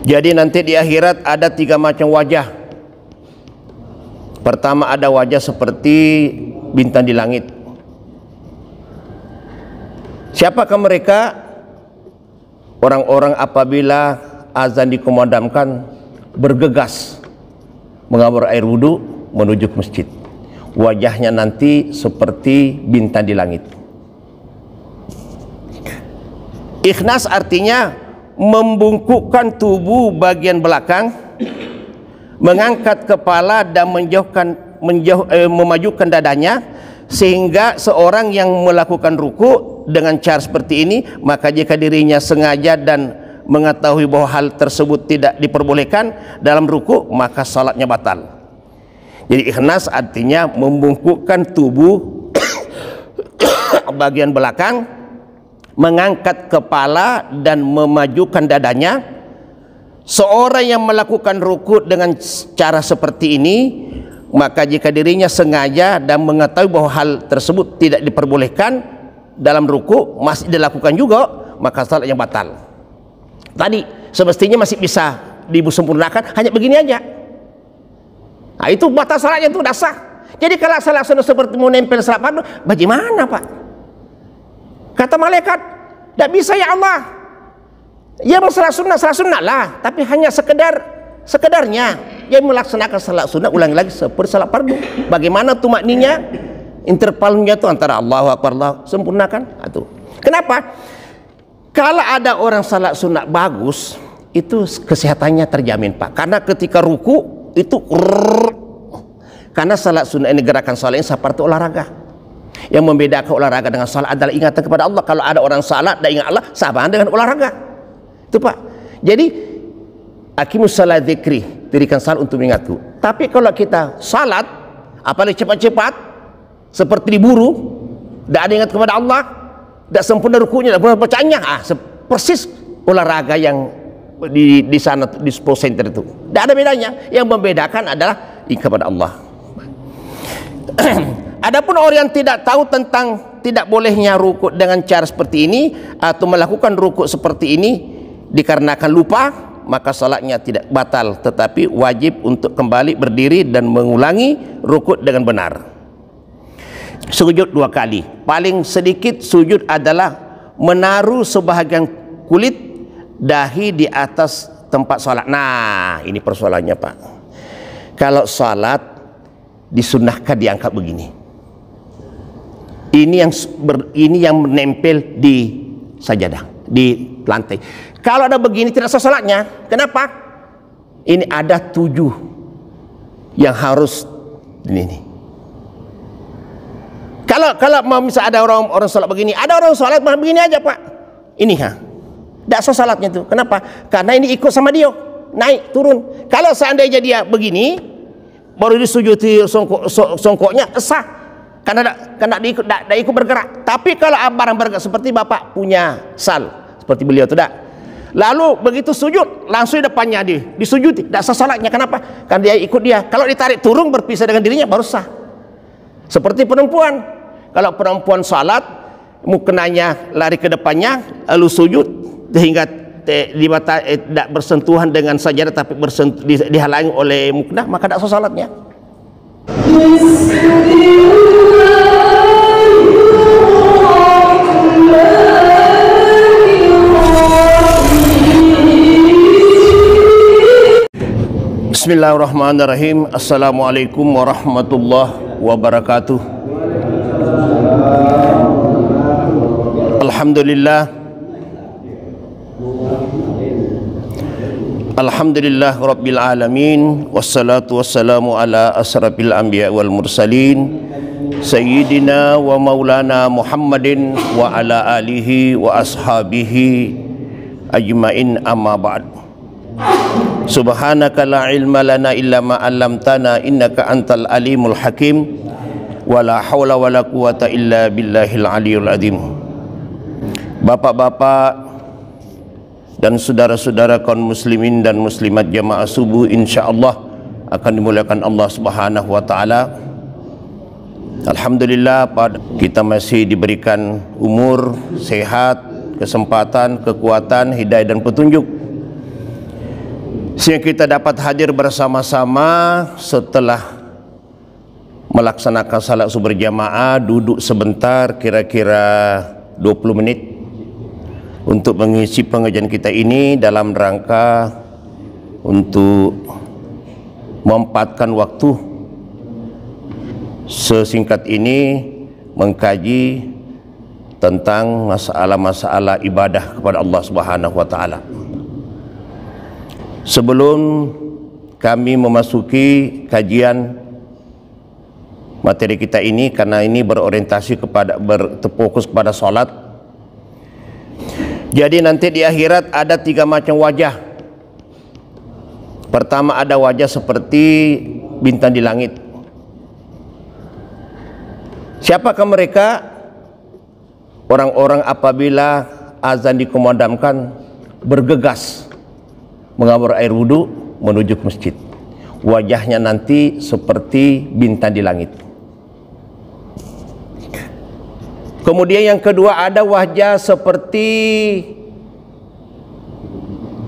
Jadi nanti di akhirat ada 3 macam wajah. Pertama ada wajah seperti bintang di langit. Siapakah mereka? Orang-orang apabila azan dikumandangkan bergegas mengambil air wudhu menuju ke masjid. Wajahnya nanti seperti bintang di langit. Ikhnas artinya membungkukkan tubuh bagian belakang, mengangkat kepala dan memajukan dadanya, sehingga seorang yang melakukan ruku dengan cara seperti ini, maka jika dirinya sengaja dan mengetahui bahwa hal tersebut tidak diperbolehkan dalam ruku, maka salatnya batal. Jadi ikhnas artinya membungkukkan tubuh bagian belakang, mengangkat kepala dan memajukan dadanya. Seorang yang melakukan ruku dengan cara seperti ini, maka jika dirinya sengaja dan mengetahui bahwa hal tersebut tidak diperbolehkan dalam ruku masih dilakukan juga, maka salatnya batal. Tadi semestinya masih bisa disempurnakan, hanya begini aja. Nah, itu batal salatnya, itu udah sah. Jadi kalau salat sunnah seperti mau nempel salat fardu, bagaimana Pak? Kata malaikat, tidak bisa ya Allah. Ya mau salat sunnah lah, tapi hanya sekedarnya. Dia melaksanakan salat sunnah ulangi lagi seperti salat fardu. Bagaimana tuh makninya? Intervalnya itu antara Allahu Akbar, Allah sempurnakan. Itu. Kenapa? Kalau ada orang salat sunnah bagus, itu kesehatannya terjamin Pak. Karena ketika ruku itu karena salat sunnah ini gerakan salat ini seperti olahraga. Yang membedakan olahraga dengan salat adalah ingatan kepada Allah. Kalau ada orang salat dan ingat Allah, sama dengan olahraga. Itu Pak. Jadi aqimus salat dzikri, dirikan salat untuk mengingatku. Tapi kalau kita salat apalagi cepat-cepat seperti diburu, tidak ada ingat kepada Allah, tidak sempurna rukunya, tidak sempurna bacaannya, persis olahraga yang di sana di sport center itu. Tidak ada bedanya. Yang membedakan adalah ingat kepada Allah. Adapun orang yang tidak tahu tentang tidak bolehnya rukuk dengan cara seperti ini atau melakukan rukuk seperti ini dikarenakan lupa, maka salatnya tidak batal, tetapi wajib untuk kembali berdiri dan mengulangi rukuk dengan benar. Sujud 2 kali. Paling sedikit sujud adalah menaruh sebahagian kulit dahi di atas tempat salat. Nah, ini persoalannya Pak. Kalau salat disunnahkan diangkat begini. Ini yang menempel di sajadah, di lantai. Kalau ada begini tidak sah salatnya. Kenapa? Ini ada 7 yang harus ini. Kalau mau misalnya ada orang salat begini, ada orang salat begini aja Pak. Ini tidak sah salatnya itu. Kenapa? Karena ini ikut sama dia, naik turun. Kalau seandainya dia begini, baru disujudi songkoknya sah. Karena tidak ikut bergerak. Tapi kalau barang bergerak seperti Bapak punya sal seperti beliau tidak, lalu begitu sujud langsung di depannya disujudi, tidak sah salatnya. Kenapa? Karena dia ikut dia. Kalau ditarik turun berpisah dengan dirinya baru sah. Seperti perempuan, kalau perempuan salat muknanya lari ke depannya lalu sujud sehingga tidak bersentuhan dengan sajadah tapi dihalangi oleh muknah, maka tidak sah salatnya. Bismillahirrahmanirrahim. Assalamualaikum warahmatullahi wabarakatuh. Alhamdulillah Rabbil Alamin. Wassalatu wassalamu ala asrafil anbiya wal mursalin Sayyidina wa maulana Muhammadin wa ala alihi wa ashabihi ajmain, amma ba'd. Subhanaka la ilma lana illa ma 'allamtana innaka antal alimul hakim. Wala haula wala quwata illa billahil aliyul azim. Bapak-bapak dan saudara-saudara kaum muslimin dan muslimat jamaah subuh, insyaallah akan dimuliakan Allah Subhanahu wa taala. Alhamdulillah kita masih diberikan umur, sehat, kesempatan, kekuatan, hidayah dan petunjuk. sehingga kita dapat hadir bersama-sama setelah melaksanakan salat subuh berjamaah, duduk sebentar kira-kira 20 menit untuk mengisi pengajian kita ini dalam rangka untuk memanfaatkan waktu sesingkat ini mengkaji tentang masalah-masalah ibadah kepada Allah Subhanahu wa taala. Sebelum kami memasuki kajian materi kita ini, karena ini berorientasi kepada berfokus kepada salat. Jadi nanti di akhirat ada 3 macam wajah. Pertama ada wajah seperti bintang di langit. Siapakah mereka? Orang-orang apabila azan dikumandangkan bergegas mengambil air wudhu menuju ke masjid. Wajahnya nanti seperti bintang di langit. Kemudian yang kedua ada wajah seperti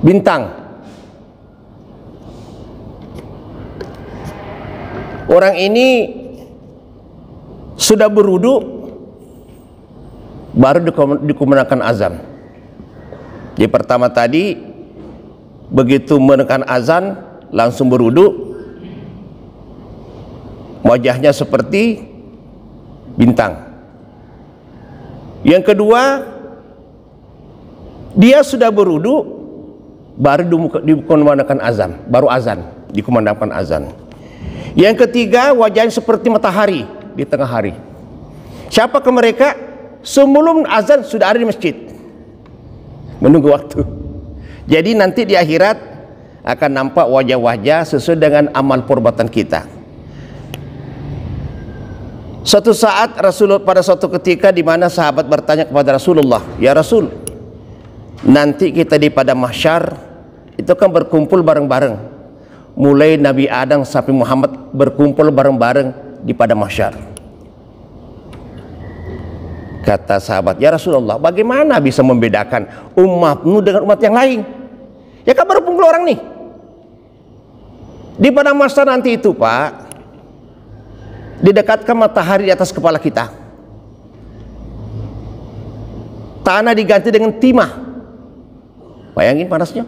bintang. Orang ini sudah berwudu baru dikumandangkan azan. Jadi pertama tadi begitu menekan azan langsung berwudu, wajahnya seperti bintang. Yang kedua, dia sudah berwudu baru dikumandangkan azan, baru azan, dikumandangkan azan. Yang ketiga, wajahnya seperti matahari di tengah hari. Siapakah mereka? Sebelum azan sudah ada di masjid menunggu waktu. Jadi nanti di akhirat akan nampak wajah-wajah sesuai dengan amal perbuatan kita. Suatu saat Rasulullah, pada suatu ketika di mana sahabat bertanya kepada Rasulullah, "Ya Rasul, nanti kita di padang mahsyar itu kan berkumpul bareng-bareng. Mulai Nabi Adam sampai Muhammad berkumpul bareng-bareng di padang mahsyar." Kata sahabat, "Ya Rasulullah, bagaimana bisa membedakan umatmu dengan umat yang lain? Ya kan berkumpul orang nih. Di padang mahsyar nanti itu, Pak, didekatkan matahari di atas kepala kita. Tanah diganti dengan timah. Bayangin panasnya.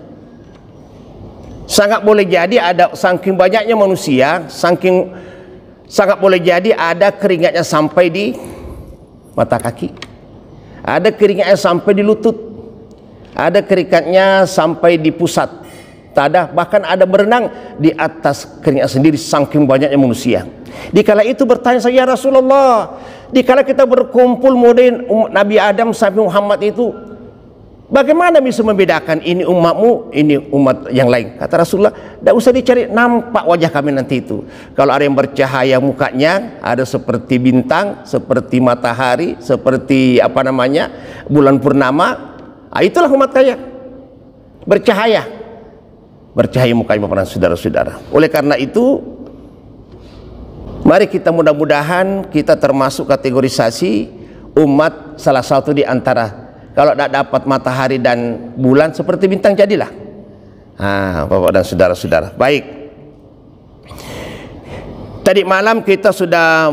Sangat boleh jadi ada, saking banyaknya manusia, sangat boleh jadi ada keringatnya sampai di mata kaki, ada keringatnya sampai di lutut, ada keringatnya sampai di pusat dada, bahkan ada berenang di atas keringat sendiri, saking banyaknya manusia. Dikala itu bertanya saya, "Ya Rasulullah, dikala kita berkumpul modern Nabi Adam sampai Muhammad itu, bagaimana bisa membedakan ini umatmu, ini umat yang lain?" Kata Rasulullah, "Tidak usah dicari, nampak wajah kami nanti itu. Kalau ada yang bercahaya mukanya, ada seperti bintang, seperti matahari, seperti apa namanya, bulan purnama. Itulah umat kaya, bercahaya mukanya, Bapak dan saudara-saudara. Oleh karena itu, mari kita mudah-mudahan kita termasuk kategorisasi umat salah satu di antara, kalau tidak dapat matahari dan bulan seperti bintang jadilah. Bapak dan saudara-saudara. Baik. Tadi malam kita sudah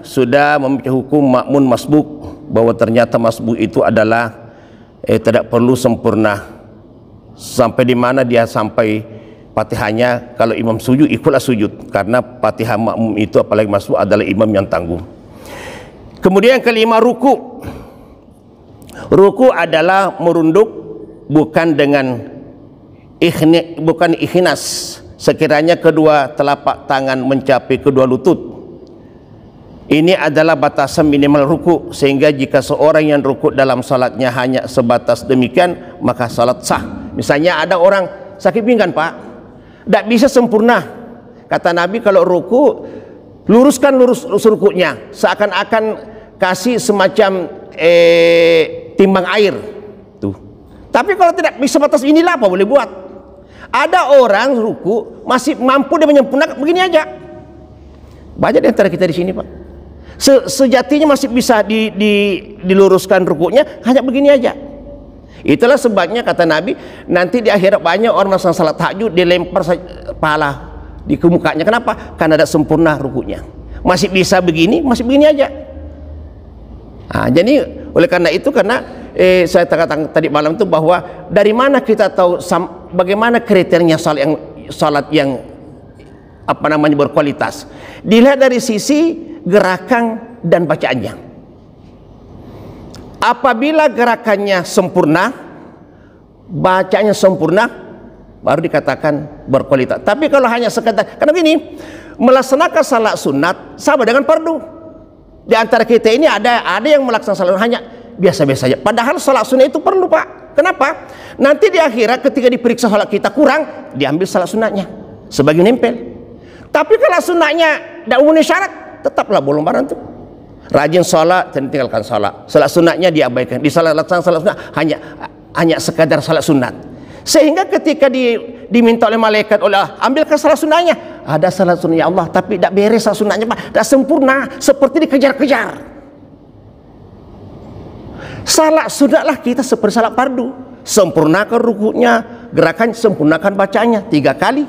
sudah membaca hukum makmun masbuk, bahwa ternyata masbuk itu adalah tidak perlu sempurna. Sampai di mana dia sampai Fatihahnya, kalau imam sujud ikutlah sujud, karena Fatihah makmum itu apalagi masbuk adalah imam yang tangguh. Kemudian kelima, ruku. Ruku adalah merunduk bukan dengan ikhnas, sekiranya kedua telapak tangan mencapai kedua lutut. Ini adalah batasan minimal ruku, sehingga jika seorang yang ruku dalam salatnya hanya sebatas demikian, maka salat sah. Misalnya ada orang sakit pinggang, Pak, tidak bisa sempurna. Kata Nabi, kalau ruku luruskan lurus rukunya, seakan-akan kasih semacam timbang air tuh. Tapi kalau tidak bisa batas inilah apa boleh buat. Ada orang ruku masih mampu dia menyempurnakan begini aja. Banyak di antara kita di sini, Pak. Sejatinya masih bisa diluruskan rukunya hanya begini aja. Itulah sebabnya kata Nabi, nanti di akhirat banyak orang melaksanakan salat tahajud dilempar pahala di mukanya. Kenapa? Karena ada sempurna rukuknya. Masih bisa begini, masih begini aja. Nah, jadi oleh karena itu, karena saya katakan tadi malam itu bahwa dari mana kita tahu bagaimana kriterianya salat yang apa namanya berkualitas. Dilihat dari sisi gerakan dan bacaannya. Apabila gerakannya sempurna, bacanya sempurna, baru dikatakan berkualitas. Tapi kalau hanya sekedar, karena gini, melaksanakan salat sunat sama dengan fardu. Di antara kita ini ada yang melaksanakan salat hanya biasa-biasa saja. Padahal salat sunat itu perlu, Pak. Kenapa? Nanti di akhirat ketika diperiksa salat kita kurang, diambil salat sunatnya sebagai nempel. Tapi kalau sunatnya tidak memenuhi syarat, tetaplah bolong barang itu. Rajin sholat dan tinggalkan sholat. Salat sunatnya diabaikan. Di salat sunat hanya sekadar salat sunat. Sehingga ketika diminta oleh malaikat, ambilkan salat sunatnya. Ada salat sunatnya Allah, tapi tidak beres salat sunatnya, Pak. Tidak sempurna, seperti dikejar-kejar. Salat sunatlah kita seperti salat fardu. Sempurnakan rukuknya, gerakan sempurnakan bacanya 3 kali.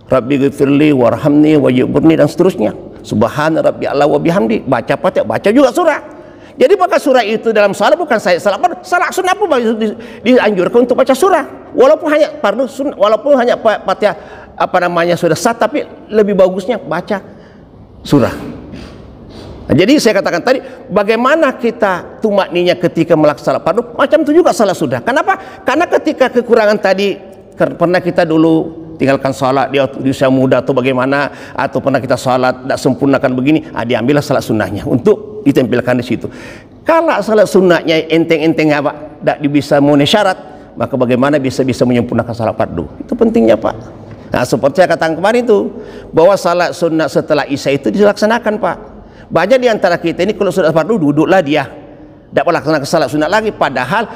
Rabbi ghfirli warhamni wajburni, dan seterusnya. Subhana rabbi Allah wa bihamdi. Baca Fatihah, baca juga surah. Jadi maka surah itu dalam salat bukan salat fardu. Salat sunat pun dianjurkan untuk baca surah. Walaupun hanya fardu sunat, walaupun hanya Fatihah sudah sah, tapi lebih bagusnya baca surah. Nah, jadi saya katakan tadi, bagaimana kita tumakninya ketika melaksanakan fardu, macam itu juga salat sunnah. Kenapa? Karena ketika kekurangan tadi, pernah kita dulu tinggalkan salat di usia muda atau bagaimana, atau pernah kita salat tidak sempurnakan begini, diambillah salat sunnahnya untuk ditempelkan di situ. Kalau salat sunnahnya enteng-enteng apa, tidak bisa memenuhi syarat, maka bagaimana bisa menyempurnakan salat fardu? Itu pentingnya, Pak. Nah, seperti saya katakan kemarin itu, bahwa salat sunnah setelah isya itu dilaksanakan, Pak. Banyak di antara kita ini kalau sudah fardu duduklah dia, tidak melaksanakan salat sunnah lagi, padahal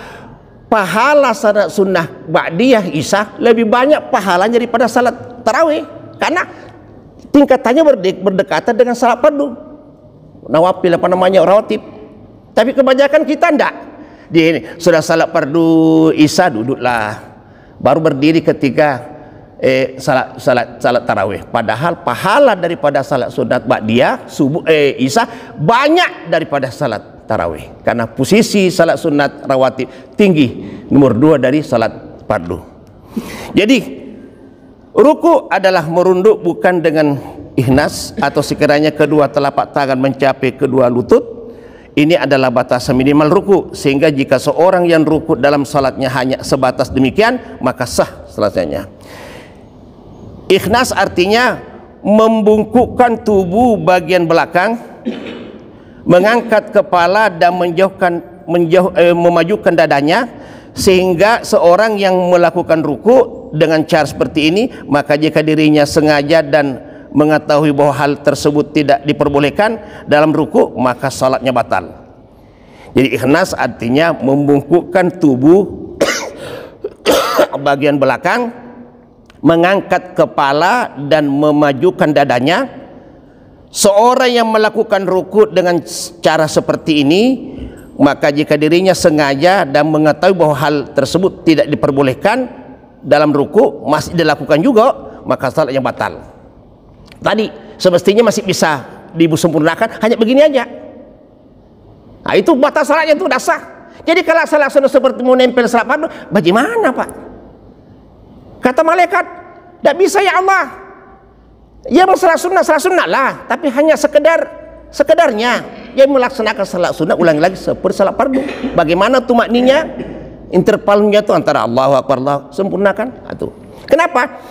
pahala salat sunnah ba'diyah isya lebih banyak pahalanya daripada salat tarawih, karena tingkatannya berdekatan dengan salat fardu nawafil, rawatib. Tapi kebanyakan kita enggak. Sudah salat fardu isya duduklah, baru berdiri ketika salat tarawih. Padahal pahala daripada salat sunat ba'diyah subuh isya banyak daripada salat tarawih, karena posisi salat sunat rawatib tinggi, nomor 2 dari salat fardu. Jadi ruku adalah merunduk bukan dengan ihnas atau sekiranya kedua telapak tangan mencapai kedua lutut. Ini adalah batasan minimal ruku, sehingga jika seorang yang ruku dalam salatnya hanya sebatas demikian, maka sah salatnya. Ikhnas artinya membungkukkan tubuh bagian belakang, mengangkat kepala dan memajukan dadanya, sehingga seorang yang melakukan ruku dengan cara seperti ini, maka jika dirinya sengaja dan mengetahui bahwa hal tersebut tidak diperbolehkan dalam ruku, maka salatnya batal. Jadi ikhnas artinya membungkukkan tubuh bagian belakang, mengangkat kepala dan memajukan dadanya. Seorang yang melakukan ruku dengan cara seperti ini, maka jika dirinya sengaja dan mengetahui bahwa hal tersebut tidak diperbolehkan dalam ruku masih dilakukan juga, maka salatnya batal. Tadi semestinya masih bisa disempurnakan, hanya begini aja. Nah, itu batal salatnya, itu sudah sah. Jadi kalau salat sudah seperti menempel salat fardu, bagaimana, Pak? Kata malaikat, tidak bisa ya Allah. Ya salat sunnah lah, tapi hanya sekedarnya. Dia melaksanakan salat sunnah ulangi lagi seperti salat fardu. Bagaimana tuh makninya? Intervalnya itu antara Allahu Akbar, Allah sempurnakan. Itu. Kenapa?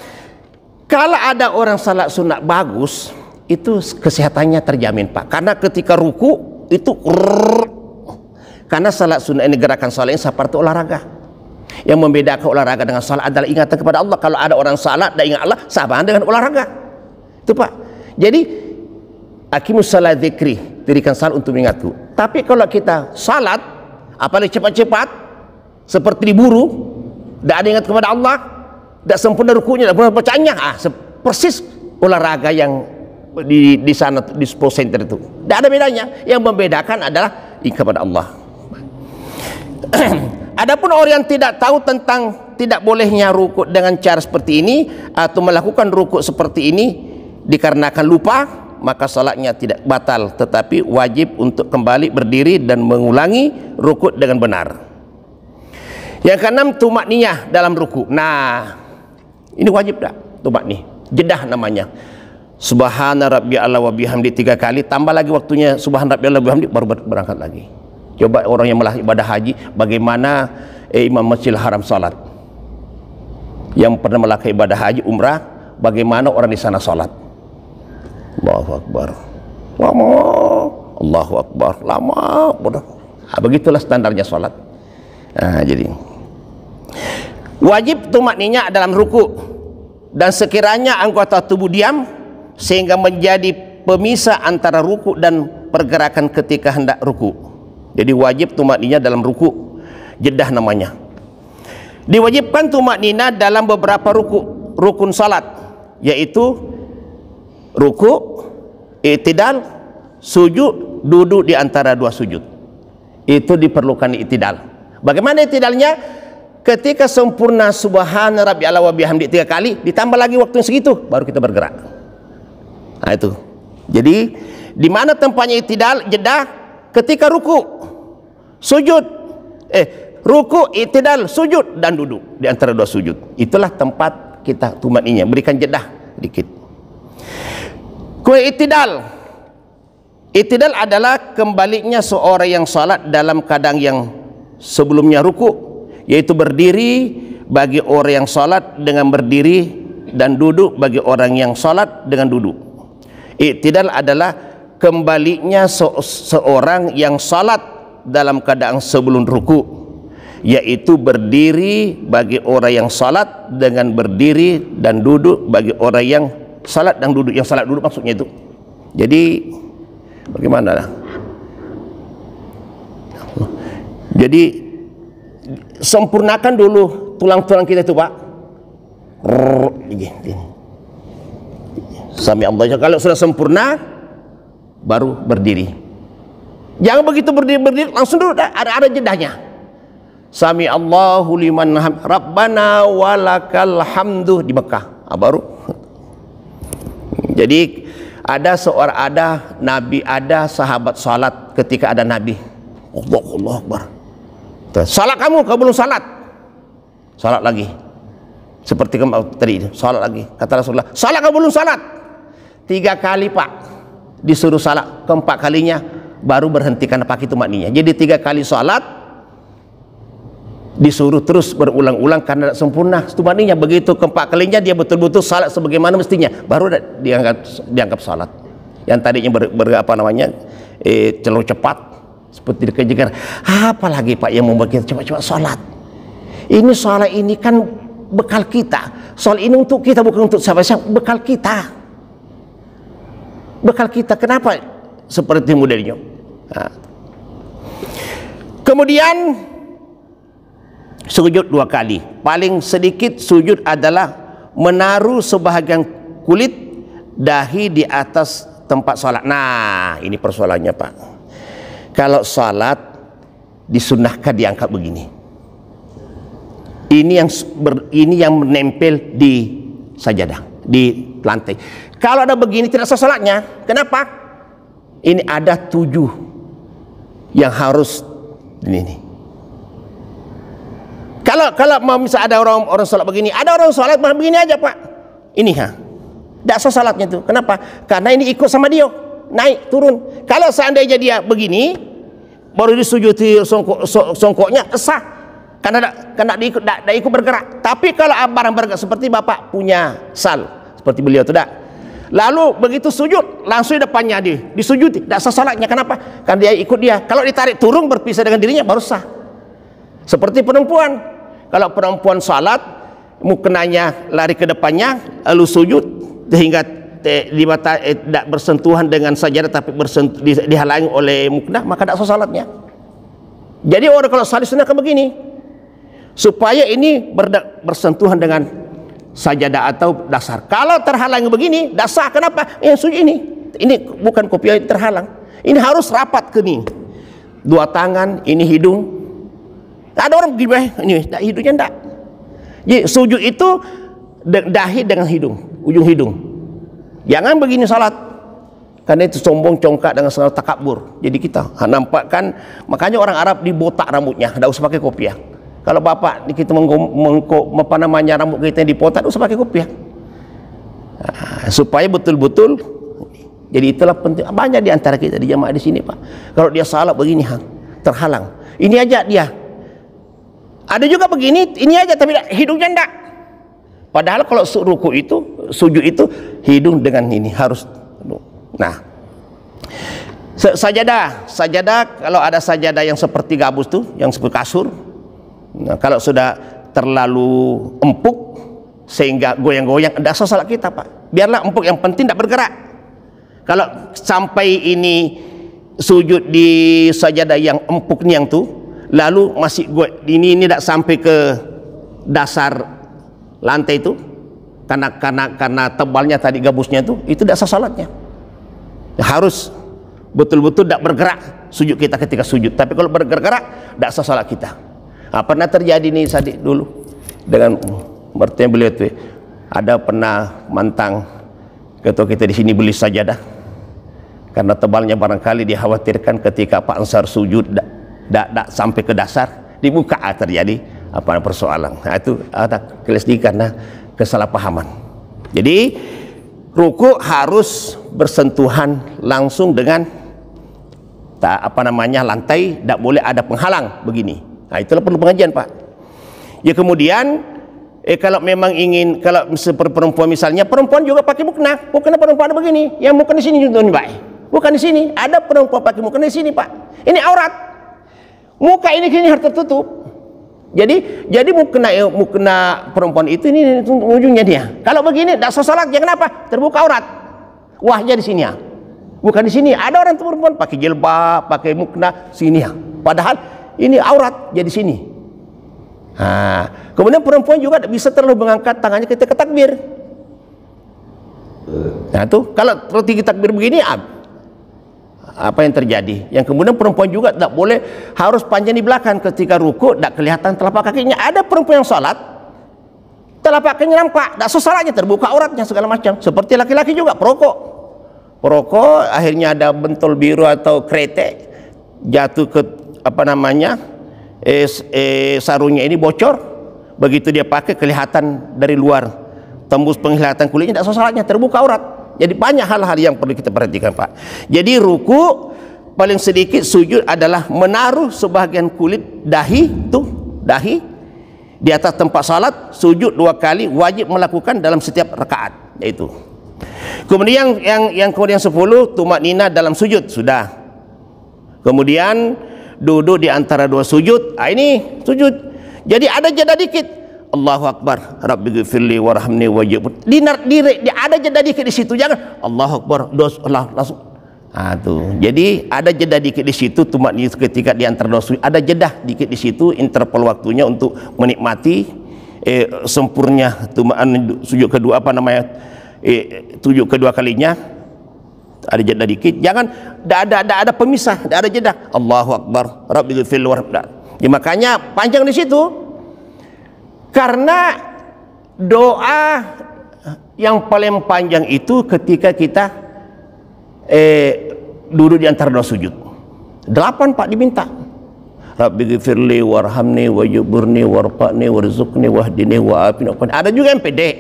Kalau ada orang salat sunnah bagus, itu kesehatannya terjamin, Pak. Karena ketika ruku itu karena salat sunnah ini gerakan salat ini seperti olahraga. Yang membedakan olahraga dengan salat adalah ingatan kepada Allah. Kalau ada orang salat dan ingat Allah, sama dengan olahraga. Itu, Pak. Jadi aqimus salat dzikri, dirikan salat untuk mengingatku. Tapi kalau kita salat apalagi cepat-cepat seperti diburu, tidak ada ingat kepada Allah, tidak sempurna rukunya, tidak sempurna bacaannya, persis olahraga yang di sana di sports center itu. Tidak ada bedanya. Yang membedakan adalah ingat kepada Allah. Adapun orang yang tidak tahu tentang tidak bolehnya rukuk dengan cara seperti ini atau melakukan rukuk seperti ini dikarenakan lupa, maka salatnya tidak batal, tetapi wajib untuk kembali berdiri dan mengulangi rukuk dengan benar. Yang keenam, tumakninah dalam rukuk. Nah, ini wajib tak? Tumakninah, jedah namanya. Subhana rabbiyal wa bihamdi 3 kali, tambah lagi waktunya subhana rabbiyal wa bihamdi, baru berangkat lagi. Coba orang yang melakukan ibadah haji, bagaimana Imam Masjidil Haram salat? Yang pernah melakukan ibadah haji, umrah, bagaimana orang di sana salat? Allahu Akbar, lama, Allahu Akbar, lama, bodoh. Begitulah standarnya salat. Nah, jadi wajib tumakninah dalam ruku, dan sekiranya anggota tubuh diam sehingga menjadi pemisah antara ruku dan pergerakan ketika hendak ruku. Jadi wajib tumakninah dalam ruku, jedah namanya. Diwajibkan tumakninah dalam beberapa rukun salat, yaitu ruku, i'tidal, sujud, duduk di antara dua sujud. Itu diperlukan i'tidal. Bagaimana i'tidalnya? Ketika sempurna subhana rabbiyal wa bihamdi 3 kali, ditambah lagi waktu segitu, baru kita bergerak. Nah itu. Jadi di mana tempatnya i'tidal, jedah? Ketika ruku, sujud, ruku, i'tidal, sujud, dan duduk di antara dua sujud. Itulah tempat kita tumakninah, berikan jedah dikit. I'tidal. I'tidal adalah kembalinya seorang yang salat dalam keadaan yang sebelumnya ruku, yaitu berdiri bagi orang yang salat dengan berdiri, dan duduk bagi orang yang salat dengan duduk. I'tidal adalah kembalinya seorang yang salat dalam keadaan sebelum ruku, yaitu berdiri bagi orang yang salat dengan berdiri, dan duduk bagi orang yang salat dan duduk. Yang salat duduk maksudnya itu. Jadi bagaimana? Jadi sempurnakan dulu tulang-tulang kita itu, Pak. Sami Allah. Kalau sudah sempurna, baru berdiri. Jangan begitu berdiri langsung dulu, ada jedahnya. Sami Allahu liman hamd, Rabbana walakal hamdu, di Mekah. Baru. Jadi ada nabi, ada sahabat salat ketika ada nabi. Allahu Akbar. Salat kamu belum salat. Salat lagi. Seperti tadi, salat lagi. Kata Rasulullah, salat kamu belum salat. 3 kali, Pak. Disuruh salat, keempat kalinya baru berhentikan pakai tumakninah. Jadi 3 kali salat disuruh terus berulang-ulang karena tidak sempurna tumakninah. Begitu keempat kalinya dia betul-betul salat sebagaimana mestinya, baru dianggap salat. Yang tadinya terlalu cepat seperti dikejar. Apalagi Pak yang membuat kita cepat-cepat salat? Ini salat ini kan bekal kita. Salat ini untuk kita, bukan untuk siapa-siapa. Bekal kita. Bekal kita. Kenapa seperti modelnya? Nah. Kemudian sujud 2 kali. Paling sedikit sujud adalah menaruh sebahagian kulit dahi di atas tempat salat. Nah, ini persoalannya, Pak. Kalau salat disunnahkan diangkat begini. Ini yang menempel di sajadah, di lantai. Kalau ada begini tidak sah salatnya. Kenapa? Ini ada 7 yang harus ini. Kalau mau misalnya ada orang salat begini, ada orang salat begini aja, Pak. Ini tidak sah salatnya itu. Kenapa? Karena ini ikut sama dia, naik turun. Kalau seandainya dia begini, baru disujudi songkoknya sah, karena tidak ikut bergerak. Tapi kalau barang bergerak seperti Bapak punya sal, seperti beliau itu tidak. Lalu begitu sujud langsung di depannya disujudi, tidak sah salatnya. Kenapa? Karena dia ikut dia. Kalau ditarik turun berpisah dengan dirinya baru sah. Seperti perempuan, kalau perempuan salat muknanya lari ke depannya lalu sujud sehingga tidak bersentuhan dengan sajadah tapi dihalangi oleh mukna, maka tidak sah salatnya. Jadi orang kalau salat sunahkan begini supaya ini bersentuhan dengan sajadah atau dasar. Kalau terhalang begini, dasar. Kenapa? Yang sujud ini bukan kopi terhalang. Ini harus rapat ke ini. 2 tangan, ini hidung, Ada orang begini, ini hidungnya enggak. Jadi sujud itu dahi dengan hidung, ujung hidung. Jangan begini salat, karena itu sombong, congkak dengan segala takabur. Jadi kita nampakkan, makanya orang Arab dibotak rambutnya, tidak usah pakai kopiah. Kalau bapak kita apa namanya, rambut kita yang dipotak, tidak usah pakai kopiah. Supaya betul-betul. Jadi itulah penting. Banyak di antara kita di jamaah di sini, Pak, kalau dia salat begini terhalang. Ini aja dia. Ada juga begini, ini aja tapi hidungnya enggak. Padahal kalau ruku itu, sujud itu hidung dengan ini harus. Nah, sajadah kalau ada sajadah yang seperti gabus tuh, yang seperti kasur. Nah, kalau sudah terlalu empuk sehingga goyang-goyang, tidak sah salat kita, Pak. Biarlah empuk, yang penting tidak bergerak. Kalau sampai ini sujud di sajadah yang empuk nih yang tuh, lalu masih ini tidak sampai ke dasar lantai itu, karena tebalnya tadi gabusnya itu tidak sah salatnya. Harus betul-betul tidak bergerak sujud kita ketika sujud. Tapi kalau bergerak, tidak sah salat kita. Pernah terjadi nih Sadik dulu dengan mertua beliau itu, ada pernah mantang ketua kita di sini beli sajadah, karena tebalnya barangkali dikhawatirkan ketika Pak Ansar sujud tidak sampai ke dasar, dibuka terjadi persoalan. Nah, itu ada kelesdi karena kesalahpahaman. Jadi ruku harus bersentuhan langsung dengan lantai, tidak boleh ada penghalang begini. Nah, itulah perlu pengajian, Pak. Ya, kemudian kalau memang ingin, kalau seperti perempuan misalnya, perempuan juga pakai mukena perempuan ada begini, yang mukena di sini juga nih, Pak. Bukan di sini, ada perempuan pakai mukena di sini, Pak. Ini aurat. Muka ini harus tertutup. Jadi mukena perempuan itu ini ujungnya dia. Kalau begini tidak sah salat, jangan apa? Terbuka aurat. Wahnya di sini ya. Bukan di sini. Ada orang perempuan pakai jilbab, pakai mukena sini ya. Padahal ini aurat jadi sini. Nah, kemudian perempuan juga bisa terlalu mengangkat tangannya ketika takbir. Nah, tuh kalau tinggi takbir begini, apa yang terjadi? Yang kemudian perempuan juga tidak boleh harus panjang di belakang ketika ruku, tidak kelihatan telapak kakinya. Ada perempuan yang salat telapak kakinya nampak, tidak salatnya, terbuka auratnya segala macam. Seperti laki-laki juga perokok akhirnya ada bentol biru atau kretek jatuh ke sarungnya ini bocor, begitu dia pakai kelihatan dari luar, tembus penglihatan kulitnya, tidak salatnya, terbuka aurat. Jadi banyak hal-hal yang perlu kita perhatikan, Pak. Jadi ruku paling sedikit sujud adalah menaruh sebagian kulit dahi di atas tempat salat. Sujud 2 kali wajib melakukan dalam setiap rakaat, yaitu. Kemudian yang kemudian 10 tumaknina dalam sujud sudah. Kemudian duduk di antara 2 sujud. Ini sujud. Jadi ada jeda dikit. Allahu Akbar, Rabbighfirli warhamni wajib. Ada jeda dikit di situ, jangan Allahu Akbar, langsung. Tuh. Jadi ada jeda dikit di situ, tumaknina ketika di antara 2 sujud. Ada jeda dikit di situ, interval waktunya untuk menikmati sempurnya sujud kedua sujud kedua kalinya. Ada jeda dikit, jangan ada pemisah, ada jeda. Allahu Akbar, Rabbighfirli warhamni. Ya, makanya panjang di situ. Karena doa yang paling panjang itu ketika kita duduk di antara 2 sujud. 8, Pak, diminta. Rabbighfirli warhamni wajburni warfa'ni warzuqni wahdini wa'afini. Ada juga yang pendek.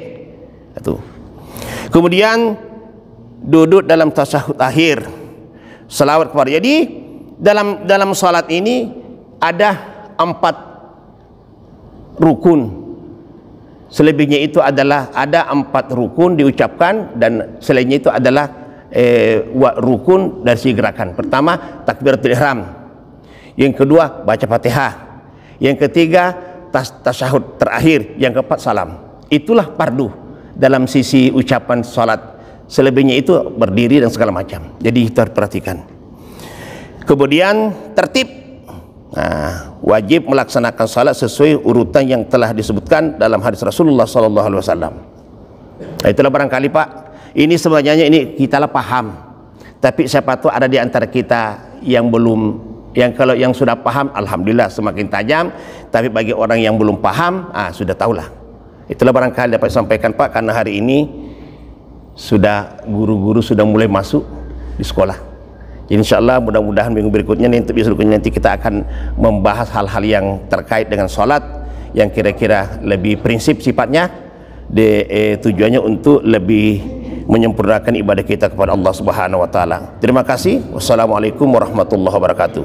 Itu. Kemudian duduk dalam tasyahud akhir, selawat kepada. Jadi dalam salat ini ada 4 rukun. Selebihnya itu adalah ada 4 rukun diucapkan, dan selainnya itu adalah rukun dari segi gerakan. Pertama takbiratul ihram, yang kedua baca Fatihah, yang ketiga tasyahud terakhir, yang keempat salam. Itulah fardu dalam sisi ucapan salat. Selebihnya itu berdiri dan segala macam. Jadi kita harus perhatikan. Kemudian tertib. Nah, wajib melaksanakan salat sesuai urutan yang telah disebutkan dalam hadis Rasulullah SAW. Nah, itulah barangkali, Pak, ini sebenarnya ini kita lah paham, tapi siapa tahu ada di antara kita yang belum Yang kalau yang sudah paham, alhamdulillah semakin tajam. Tapi bagi orang yang belum paham, sudah tahulah. Itulah barangkali dapat sampaikan Pak, karena hari ini sudah guru-guru sudah mulai masuk di sekolah. Jadi insyaallah mudah-mudahan minggu berikutnya nanti kita akan membahas hal-hal yang terkait dengan sholat yang kira-kira lebih prinsip sifatnya, tujuannya untuk lebih menyempurnakan ibadah kita kepada Allah Subhanahu wa taala. Terima kasih. Wassalamualaikum warahmatullahi wabarakatuh.